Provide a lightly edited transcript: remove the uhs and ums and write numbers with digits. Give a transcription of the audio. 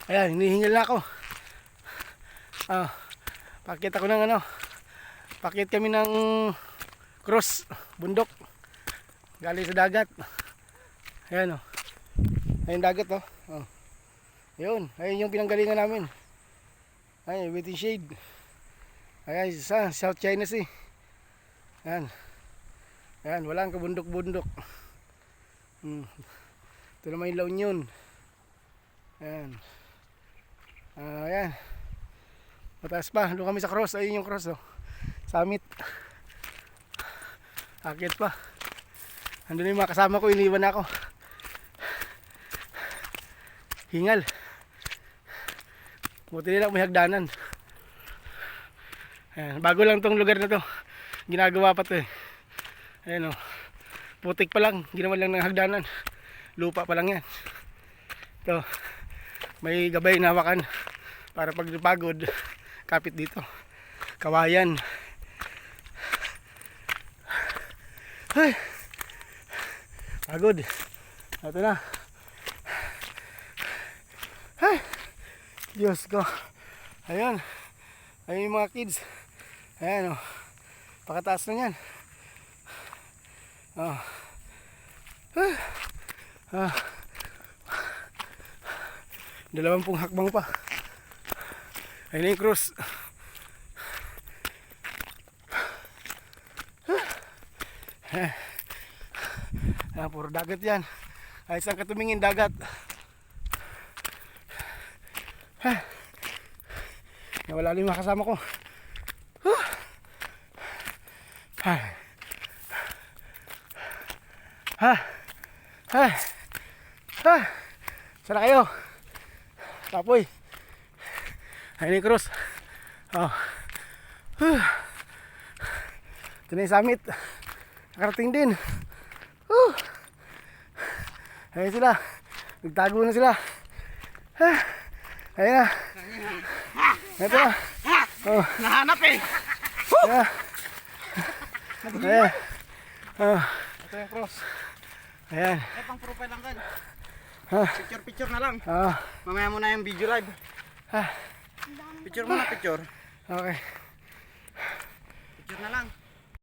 Ayan, hinihingal na ako. Pakit ako ng ano. Pakit kami ng cross, bundok. Galing sa dagat. Ayan o. Ayun dagat o. Ayun, ayun yung pinanggalingan namin. Ay, waiting shade. Ayan, sa South China Sea. Ayan. Ayan, walang kabundok-bundok. Ito naman yung La Union. Ayan. Ayan. Mataas pa, doon kami sa cross. Ayun yung cross oh. Summit. Akit pa. Andun yung mga kasama ko, iniwan na ako. Hingal. Buti nila may hagdanan. Ayan, bago lang tong lugar na to. Ginagawa pa to eh. Ayan oh. Putik pa lang, ginawa lang ng hagdanan. Lupa pa lang yan. Ito, may gabay na hawakan para pag pagod kapit dito. Kawayan. Ay, pagod. Ito na. Ay, Diyos ko. Ayan. Ayun yung mga kids. Ayan o. Pakataas na yan. Dalawampung hakbang pa. Ayun na yung cross. Ayan, puro dagat yan. Ay, saan ka tumingin, dagat. Nawala yung mga kasama ko. Sana kayo. Tapoy. Ayun yung cross. Ito na yung summit. Nakarating din. Ayun sila. Nagtago na sila. Ayun na. Ito na. Nahanap eh. Ayan. Ito yung cross. Ayan. Pang profile lang kan. Picture na lang. Mamaya muna yung video live. Picture muna, picture. Okay. Picture na lang.